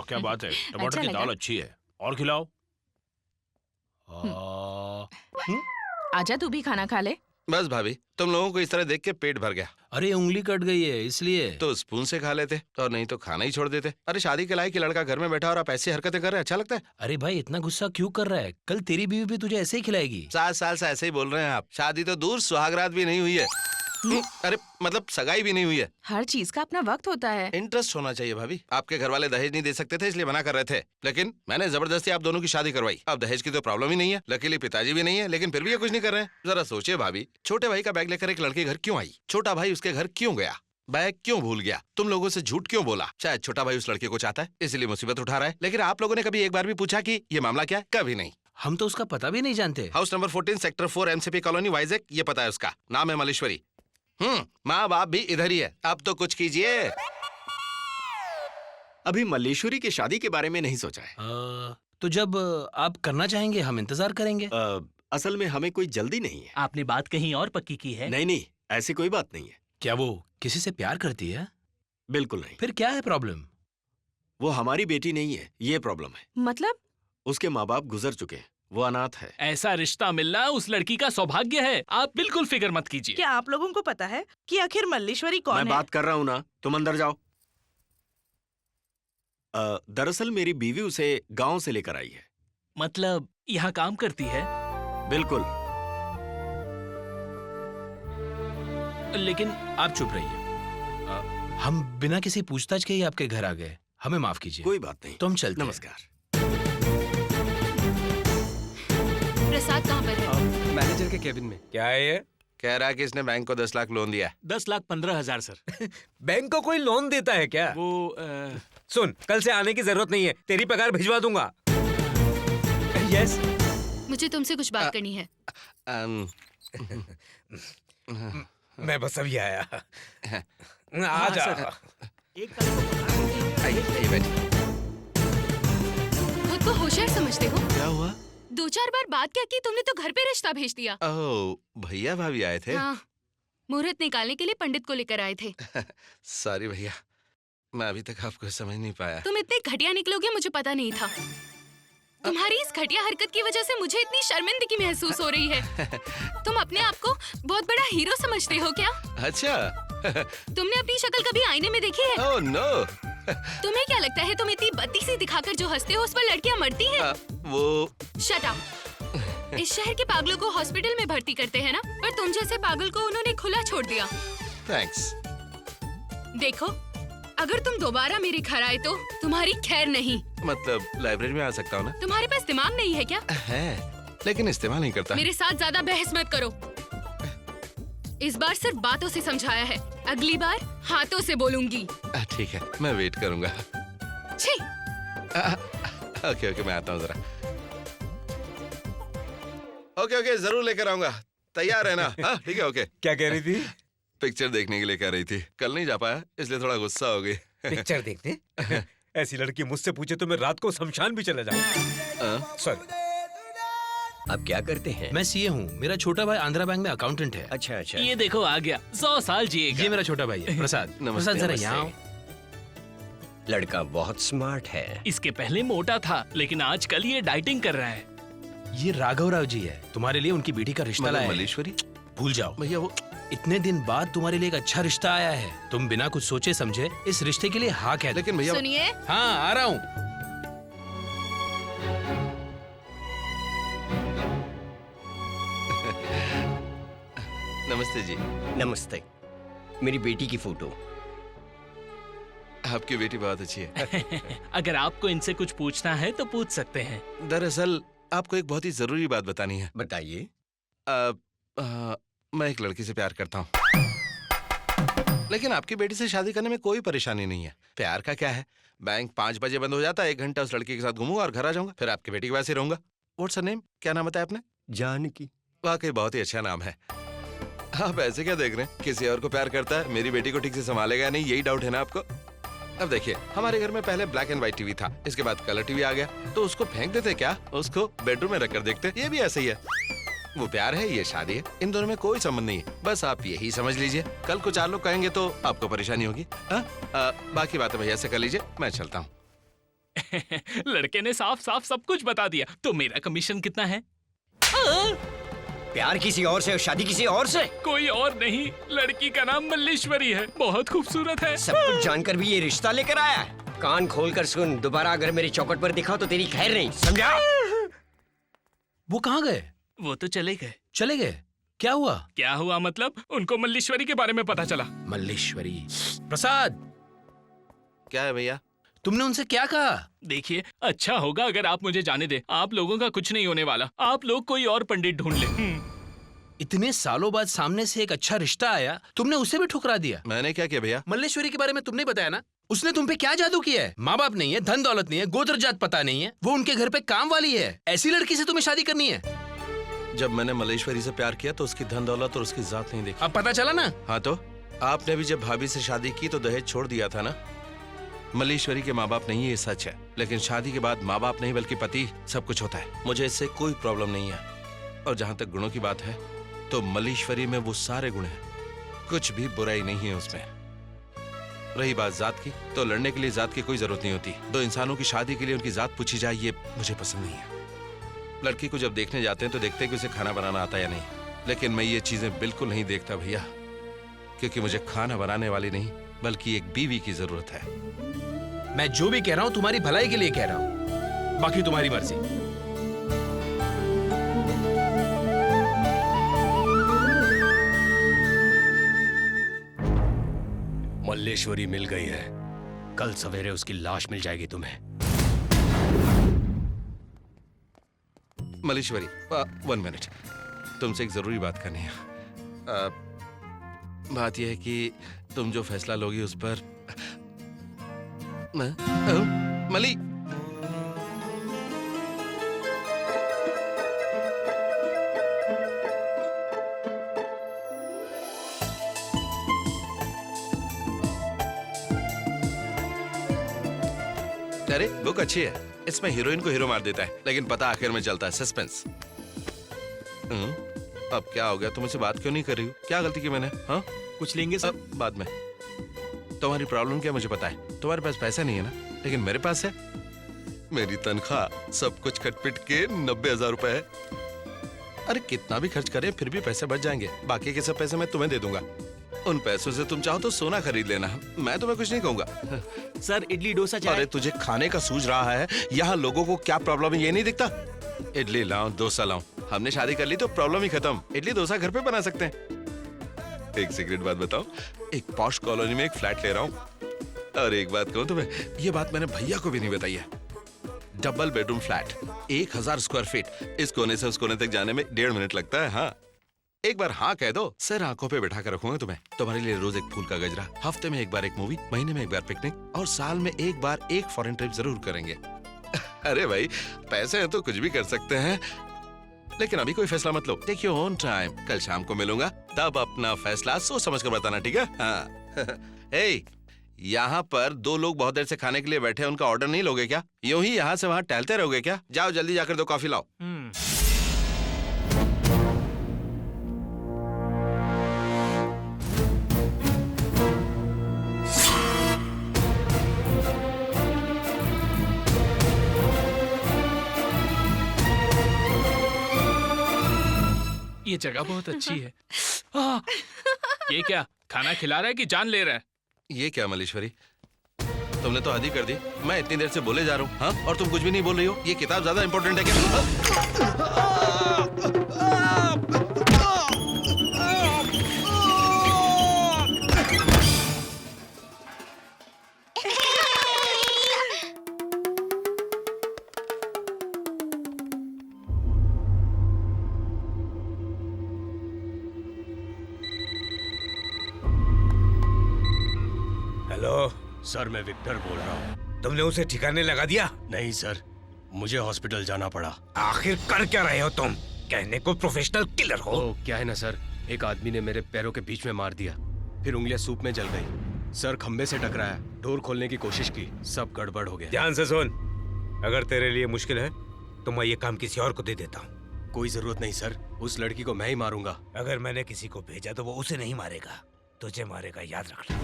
क्या बात है, टमाटर की दाल अच्छी है। और खिलाओ। आजा तू भी खाना खा ले। बस भाभी, तुम लोगों को इस तरह देख के पेट भर गया। अरे उंगली कट गई है इसलिए। तो स्पून से खा लेते और नहीं तो खाना ही छोड़ देते। अरे शादी के लायक लड़का घर में बैठा और आप ऐसी हरकतें कर रहे हैं, अच्छा लगता है? अरे भाई इतना गुस्सा क्यों कर रहा है? कल तेरी बीवी भी तुझे ऐसे ही खिलाएगी। 7 साल से ऐसे ही बोल रहे हैं आप। शादी तो दूर, सुहागरात भी नहीं हुई है। अरे मतलब सगाई भी नहीं हुई है। हर चीज का अपना वक्त होता है। इंटरेस्ट होना चाहिए भाभी। आपके घर वाले दहेज नहीं दे सकते थे इसलिए मना कर रहे थे, लेकिन मैंने जबरदस्ती आप दोनों की शादी करवाई। अब दहेज की तो प्रॉब्लम ही नहीं है, लकीली पिताजी भी नहीं है, लेकिन फिर भी ये कुछ नहीं कर रहे हैं। जरा सोचिए भाभी, छोटे भाई का बैग लेकर एक लड़के घर क्यों आई? छोटा भाई उसके घर क्यों गया? बैग क्यों भूल गया? तुम लोगों से झूठ क्यों बोला? शायद छोटा भाई उस लड़के को चाहता है इसलिए मुसीबत उठा रहा है, लेकिन आप लोगों ने कभी एक बार भी पूछा कि ये मामला क्या है? कभी नहीं। हम तो उसका पता भी नहीं जानते। House number 14 sector 4 MCP colony Vizag, ये पता है उसका। नाम है मलेश्वरी। माँ बाप भी इधर ही है। अब तो कुछ कीजिए। अभी मल्लेश्वरी की शादी के बारे में नहीं सोचा है। तो जब आप करना चाहेंगे हम इंतजार करेंगे। असल में हमें कोई जल्दी नहीं है। आपने बात कहीं और पक्की की है? नहीं, ऐसी कोई बात नहीं है। क्या वो किसी से प्यार करती है? बिल्कुल नहीं। फिर क्या है प्रॉब्लम? वो हमारी बेटी नहीं है, ये प्रॉब्लम है। मतलब? उसके माँ बाप गुजर चुके हैं, वो अनाथ है। ऐसा रिश्ता मिलना उस लड़की का सौभाग्य है। आप बिल्कुल फिक्र मत कीजिए। क्या आप लोगों को पता है कि आखिर मल्लेश्वरी कौन है? मैं बात कर रहा हूँ ना, तुम अंदर जाओ। दरअसल मेरी बीवी उसे गांव से लेकर आई है। मतलब यहाँ काम करती है? बिल्कुल। लेकिन आप चुप रहिए। हम बिना किसी पूछताछ के ही आपके घर आ गए, हमें माफ कीजिए। कोई बात नहीं, तो हम चलते हैं। नमस्कार। प्रसाद कहाँ पर है? मैनेजर के केबिन में। क्या है ये? कह रहा है कि इसने बैंक को 10 लाख लोन दिया। 10,15,000 सर। बैंक को कोई लोन देता है क्या? वो सुन, कल से आने की जरूरत नहीं है, तेरी पगार भिजवा दूंगा। यस। मुझे तुमसे कुछ बात करनी है। मैं बस अभी आया। आ जा। खुद को होशियार समझते हो? क्या हुआ? 2-4 बार बात क्या की तुमने तो घर पे रिश्ता भेज दिया। ओह, भैया भाभी आए थे? हाँ, मुहूर्त निकालने के लिए पंडित को लेकर आए थे। सॉरी भैया, मैं अभी तक आपको समझ नहीं पाया। तुम इतने घटिया निकलोगे मुझे पता नहीं था। तुम्हारी इस घटिया हरकत की वजह से मुझे इतनी शर्मिंदगी महसूस हो रही है। तुम अपने आप को बहुत बड़ा हीरो समझते हो क्या? अच्छा। तुमने अपनी शक्ल कभी आईने में देखी है? Oh no. तुम्हें क्या लगता है तुम इतनी बत्ती सी दिखाकर जो हंसते हो उस पर लड़कियां मरती हैं? वो शट अप। इस शहर के पागलों को हॉस्पिटल में भर्ती करते हैं ना, पर तुम जैसे पागल को उन्होंने खुला छोड़ दिया। थैंक्स। देखो, अगर तुम दोबारा मेरे घर आए तो तुम्हारी खैर नहीं। मतलब लाइब्रेरी में आ सकता हूँ ना? तुम्हारे पास दिमाग नहीं है क्या? है, लेकिन इस्तेमाल नहीं करता। मेरे साथ ज्यादा बहस मत करो। इस बार सिर्फ बातों से समझाया है, अगली बार हाथों से बोलूंगी। ठीक है, मैं वेट करूंगा। छी। ओके, मैं आता हूँ जरा। ओके, जरूर लेकर आऊंगा। तैयार है ना? हाँ, ठीक है, ओके। क्या कह रही थी? पिक्चर देखने के लिए कह रही थी। कल नहीं जा पाया इसलिए थोड़ा गुस्सा हो गई। पिक्चर देखने? ऐसी लड़की मुझसे पूछे तो मैं रात को शमशान भी चला जाऊँ। सॉरी। आप क्या करते हैं? मैं सीए हूँ। मेरा छोटा भाई आंध्रा बैंक में अकाउंटेंट है। अच्छा। ये देखो आ गया, 100 साल जिएगा। ये मेरा छोटा भाई है प्रसाद। प्रसाद जरा यहाँ आओ। लड़का बहुत स्मार्ट है। इसके पहले मोटा था, लेकिन आजकल ये डाइटिंग कर रहा है। ये राघव राव जी है, तुम्हारे लिए उनकी बेटी का रिश्ता लाया है। मलेश्वरी? भूल जाओ भैया, वो इतने दिन बाद तुम्हारे लिए एक अच्छा रिश्ता आया है। तुम बिना कुछ सोचे समझे इस रिश्ते के लिए हाँ कह दो। लेकिन भैया, सुनिए, हाँ आ रहा हूँ। नमस्ते जी। नमस्ते। मेरी बेटी की फोटो। आपकी बेटी बहुत अच्छी है। अगर आपको इनसे कुछ पूछना है तो पूछ सकते हैं। दरअसल आपको एक बहुत ही जरूरी बात बतानी है। बताइए। मैं एक लड़की से प्यार करता हूँ, लेकिन आपकी बेटी से शादी करने में कोई परेशानी नहीं है। प्यार का क्या है, बैंक 5 बजे बंद हो जाता है, 1 घंटा उस लड़की के साथ घूमूंगा और घर आ जाऊंगा, फिर आपकी बेटी के पास ही रहूंगा। What's her name? क्या नाम बताया आपने? जानकी। वाकई बहुत ही अच्छा नाम है। आप ऐसे क्या देख रहे हैं? किसी और को प्यार करता है, मेरी बेटी को ठीक से संभालेगा नहीं, यही डाउट है ना आपको? अब देखिए, हमारे घर में पहले ब्लैक एंड व्हाइट टीवी था, इसके बाद कलर टीवी आ गया, तो उसको फेंक देते क्या? उसको बेडरूम में रखकर देखते। ये भी ऐसे ही है। वो प्यार है, ये शादी है, इन दोनों में कोई संबंध नहीं है। बस आप यही समझ लीजिए। कल को 4 लोग कहेंगे तो आपको परेशानी होगी। बाकी बातें भैया से कर लीजिए, मैं चलता हूँ। लड़के ने साफ साफ सब कुछ बता दिया। तो मेरा कमीशन कितना है? प्यार किसी और से और शादी किसी और से? कोई और नहीं, लड़की का नाम मल्लेश्वरी है, बहुत खूबसूरत है। सब कुछ जानकर भी ये रिश्ता लेकर आया है। कान खोलकर सुन, दोबारा अगर मेरी चौखट पर दिखा तो तेरी खैर नहीं, समझा? वो कहाँ गए? वो तो चले गए। चले गए? क्या हुआ? क्या हुआ मतलब? उनको मल्लेश्वरी के बारे में पता चला। मल्लेश्वरी। प्रसाद, क्या है भैया? तुमने उनसे क्या कहा? देखिए, अच्छा होगा अगर आप मुझे जाने दे। आप लोगों का कुछ नहीं होने वाला। आप लोग कोई और पंडित ढूंढ ले। इतने सालों बाद सामने से एक अच्छा रिश्ता आया, तुमने उसे भी ठुकरा दिया। मैंने क्या किया भैया? मल्लेश्वरी के बारे में तुमने बताया ना, उसने तुम पे क्या जादू किया है? माँ बाप नहीं है, धन दौलत नहीं है, गोत्र जात पता नहीं है, वो उनके घर पे काम वाली है। ऐसी लड़की से तुम्हें शादी करनी है? जब मैंने मल्लेश्वरी से प्यार किया तो उसकी धन दौलत और उसकी जात नहीं देखी। अब पता चला ना? हाँ तो आपने भी जब भाभी से शादी की तो दहेज छोड़ दिया था ना। मल्लेश्वरी के माँ बाप नहीं है, ये सच है, लेकिन शादी के बाद माँ बाप नहीं बल्कि पति सब कुछ होता है। मुझे इससे कोई प्रॉब्लम नहीं है। और जहाँ तक गुणों की बात है तो मल्लेश्वरी में वो सारे गुण हैं, कुछ भी बुराई नहीं है उसमें। रही बात जात की, तो लड़ने के लिए जात की कोई जरूरत नहीं होती। दो इंसानों की शादी के लिए उनकी जात पूछी जाए, ये मुझे पसंद नहीं है। लड़की को जब देखने जाते हैं तो देखते हैं कि उसे खाना बनाना आता है या नहीं, लेकिन मैं ये चीजें बिल्कुल नहीं देखता भैया, क्योंकि मुझे खाना बनाने वाली नहीं बल्कि एक बीवी की जरूरत है। मैं जो भी कह रहा हूँ तुम्हारी भलाई के लिए कह रहा हूँ, बाकी तुम्हारी मर्जी। मल्लेश्वरी मिल गई है, कल सवेरे उसकी लाश मिल जाएगी तुम्हें। मल्लेश्वरी, 1 मिनट, तुमसे एक जरूरी बात करनी है। बात यह है कि तुम जो फैसला लोगी उस पर मली। अरे बुक अच्छी है, इसमें हीरोइन को हीरो मार देता है, लेकिन पता आखिर में चलता है, सस्पेंस। अब क्या हो गया? तुम मुझसे बात क्यों नहीं कर रही हो? क्या गलती की मैंने? हाँ, कुछ लेंगे सर? बाद में। तुम्हारी प्रॉब्लम क्या मुझे पता है। तुम्हारे पास पैसा नहीं है ना, लेकिन मेरे पास है। मेरी तनख्वाह सब कुछ खटपिट के 90,000 रुपए है। अरे कितना भी खर्च करें फिर भी पैसे बच जाएंगे। बाकी के सब पैसे मैं तुम्हें दे दूंगा। उन पैसों से तुम चाहो तो सोना खरीद लेना, मैं तुम्हें कुछ नहीं कहूंगा। सर इडली डोसा चाय। अरे तुझे खाने का सूझ रहा है, यहाँ लोगों को क्या प्रॉब्लम है ये नहीं दिखता? इडली लाऊं, डोसा लाऊं, हमने शादी कर ली तो प्रॉब्लम ही खत्म। इडली डोसा घर पे बना सकते हैं। एक सीक्रेट बात बताऊं, एक पॉश कॉलोनी में एक फ्लैट ले रहा हूं। और एक बात कहूं तुम्हें, ये बात मैंने भैया को भी नहीं बताई है। Double bedroom flat, 1000 square feet. इस कोने से उस कोने तक जाने में 1.5 मिनट लगता है। हाँ, एक बार हाँ कह दो, सर आंखों पे बैठा कर रखूंगा तुम्हें। तुम्हारे लिए रोज एक फूल का गजरा, हफ्ते में एक बार एक मूवी, महीने में एक बार पिकनिक, और साल में एक बार एक फॉरेन ट्रिप जरूर करेंगे। अरे भाई, पैसे हैं तो कुछ भी कर सकते हैं, लेकिन अभी कोई फैसला मत लो। Take your own time. कल शाम को मिलूंगा, तब अपना फैसला सोच समझ कर बताना, ठीक है? हाँ। हे, यहाँ पर 2 लोग बहुत देर से खाने के लिए बैठे हैं, उनका ऑर्डर नहीं लोगे क्या? यूं ही यहाँ से वहाँ टहलते रहोगे क्या? जाओ जल्दी जाकर 2 कॉफी लाओ। ये जगह बहुत अच्छी है। ये क्या खाना खिला रहा है कि जान ले रहा है? ये क्या मल्लेश्वरी, तुमने तो आधी कर दी। मैं इतनी देर से बोले जा रहा हूँ, हाँ, और तुम कुछ भी नहीं बोल रही हो। ये किताब ज्यादा इंपॉर्टेंट है क्या? हेलो सर, मैं विक्टर बोल रहा हूँ। तुमने उसे ठिकाने लगा दिया? नहीं सर, मुझे हॉस्पिटल जाना पड़ा। आखिर कर क्या रहे हो तुम? कहने को प्रोफेशनल किलर हो। ओ, क्या है ना सर, एक आदमी ने मेरे पैरों के बीच में मार दिया, फिर उंगलियां सूप में जल गई। सर खंबे से टकराया, डोर खोलने की कोशिश की, सब गड़बड़ हो गया। ध्यान से सुन, अगर तेरे लिए मुश्किल है तो मैं ये काम किसी और को दे देता हूँ। कोई जरूरत नहीं सर, उस लड़की को मैं ही मारूंगा। अगर मैंने किसी को भेजा तो वो उसे नहीं मारेगा, तुझे मारेगा, याद रखना।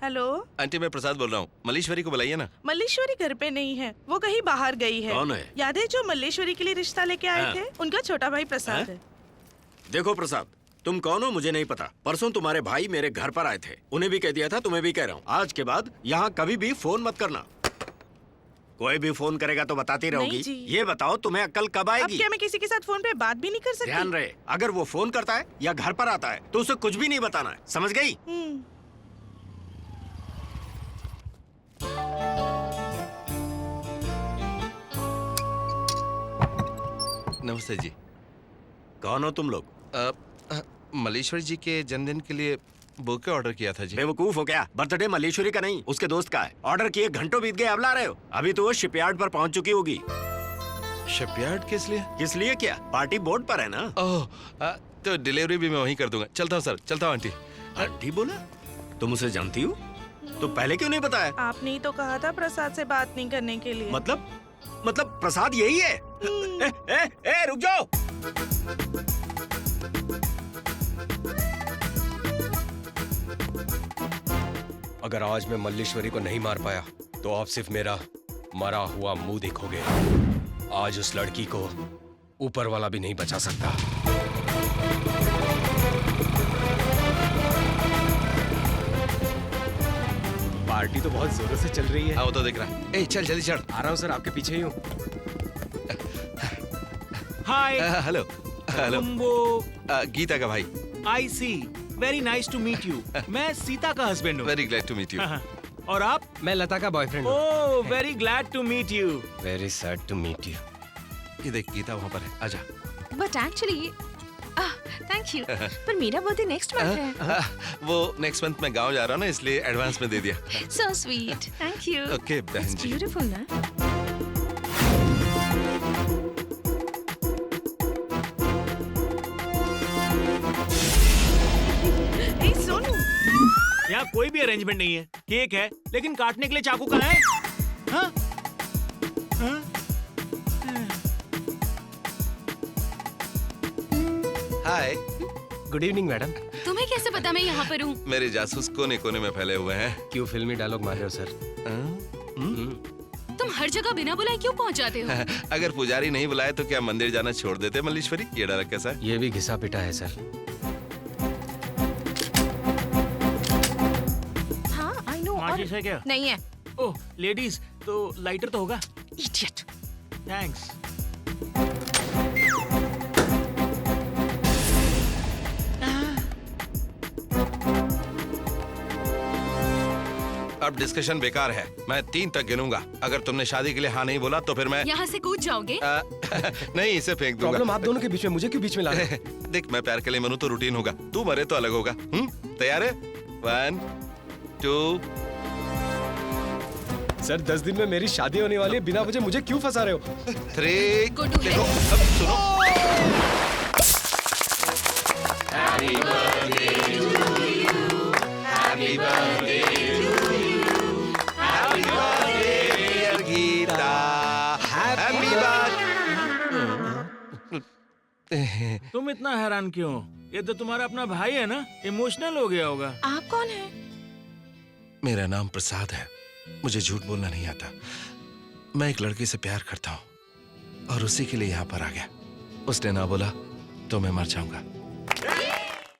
हेलो, आंटी मैं प्रसाद बोल रहा हूँ, मल्लीश्वरी को बुलाइए ना। मल्लेश्वरी घर पे नहीं है, वो कहीं बाहर गई है। कौन है? याद है जो मल्लेश्वरी के लिए रिश्ता लेके आए हाँ। थे? उनका छोटा भाई प्रसाद है। देखो प्रसाद, तुम कौन हो मुझे नहीं पता। परसों तुम्हारे भाई मेरे घर पर आए थे, उन्हें भी कह दिया था, तुम्हें भी कह रहा हूँ, आज के बाद यहाँ कभी भी फोन मत करना। कोई भी फोन करेगा तो बताती रहोगी। नहीं जी। ये बताओ तुम्हें अक्ल कब अब आएगी? क्या मैं किसी के साथ फोन पे बात भी नहीं कर सकती? ध्यान रहे, अगर वो फोन करता है या घर पर आता है तो उसे कुछ भी नहीं बताना है, समझ गई? नमस्ते जी। कौन हो तुम लोग? मल्लीश्वरी जी के जन्मदिन के लिए बुके ऑर्डर किया था जी। बेवकूफ हो क्या? बर्थडे मल्लेश्वरी का नहीं, उसके दोस्त का है। ऑर्डर किए घंटों बीत गए, अब ला रहे हो? अभी तो वो शिपयार्ड पर पहुंच चुकी होगी। शिपयार्ड किस लिए? किस लिए क्या? पार्टी बोर्ड पर है ना। ओह, तो डिलीवरी भी मैं वहीं कर दूंगा। चलता हूँ सर, चलता हूँ आंटी। आंटी बोला? तुम उसे जानती हो? तो पहले क्यों नहीं बताया? आपने ही तो कहा था प्रसाद से बात नहीं करने के लिए। मतलब प्रसाद यही है? ए, रुक जाओ। अगर आज मैं मल्लेश्वरी को नहीं मार पाया तो आप सिर्फ मेरा मरा हुआ मुंह देखोगे। आज उस लड़की को ऊपर वाला भी नहीं बचा सकता। पार्टी तो बहुत जोरों से चल रही है। आओ तो दिख रहा। ए चल जल्दी चढ़। आ रहा हूँ सर, आपके पीछे ही हूँ। Hi, hello hello. तुम वो गीता का भाई। I see, very nice to meet you. मैं सीता का हस्बैंड हूँ। Very glad to meet you. और आप? मैं लता का बॉयफ्रेंड हूँ। Oh, very glad to meet you. Very sad to meet you. ये देख गीता वहाँ पर है, आजा। बट एक्चुअली थैंक यू, पर मेरा बर्थडे नेक्स्ट मंथ है। वो नेक्स्ट मंथ मैं गांव जा रहा हूँ ना, इसलिए एडवांस में दे दिया। So sweet, thank you. Okay बहन जी। ब्यूटीफुल ना। ए, सोनू, यहाँ कोई भी अरेंजमेंट नहीं है। केक है, लेकिन काटने के लिए चाकू कहाँ है? हाँ? हाँ? हाय। Good evening madam. तुम्हें कैसे पता मैं यहाँ पर हूँ? मेरे जासूस कोने कोने में फैले हुए हैं। क्यों फिल्मी डायलॉग मार रहे हो सर? तुम हर जगह बिना बुलाए क्यों पहुँच जाते हो? अगर पुजारी नहीं बुलाए तो क्या मंदिर जाना छोड़ देते मल्लीश्वरी? ये डर कैसा है? ये भी घिसा पिटा है सर। हाँ, आई नो। माचिस है क्या? नहीं है। ओह, लेडीज, तो लाइटर तो होगा। इडियट। थैंक्स। अब डिस्कशन बेकार है, मैं 3 तक गिनूंगा। अगर तुमने शादी के लिए हाँ नहीं बोला तो फिर मैं यहाँ से कूद जाओगे? नहीं, इसे फेंक दूंगा। प्रॉब्लम आप दोनों के बीच में, मुझे क्यों बीच में ला रहे हो? देख, मैं प्यार के लिए मरूं तो रूटीन होगा, तू मरे तो अलग होगा। तैयार है? 1 2 सर 10 दिन में मेरी शादी होने वाली है, बिना वजह मुझे क्यों फंसा रहे हो? 3। गुड्डू है। देखो, अब सुनो। Happy birthday to you. Happy birthday to you. Happy birthday dear Gita. Happy birthday। तुम इतना हैरान क्यों? ये तो तुम्हारा अपना भाई है ना, इमोशनल हो गया होगा। आप कौन है? मेरा नाम प्रसाद है। मुझे झूठ बोलना नहीं आता। मैं एक लड़की से प्यार करता हूँ और उसी के लिए यहाँ पर आ गया। उसने ना बोला तो मैं मर जाऊंगा।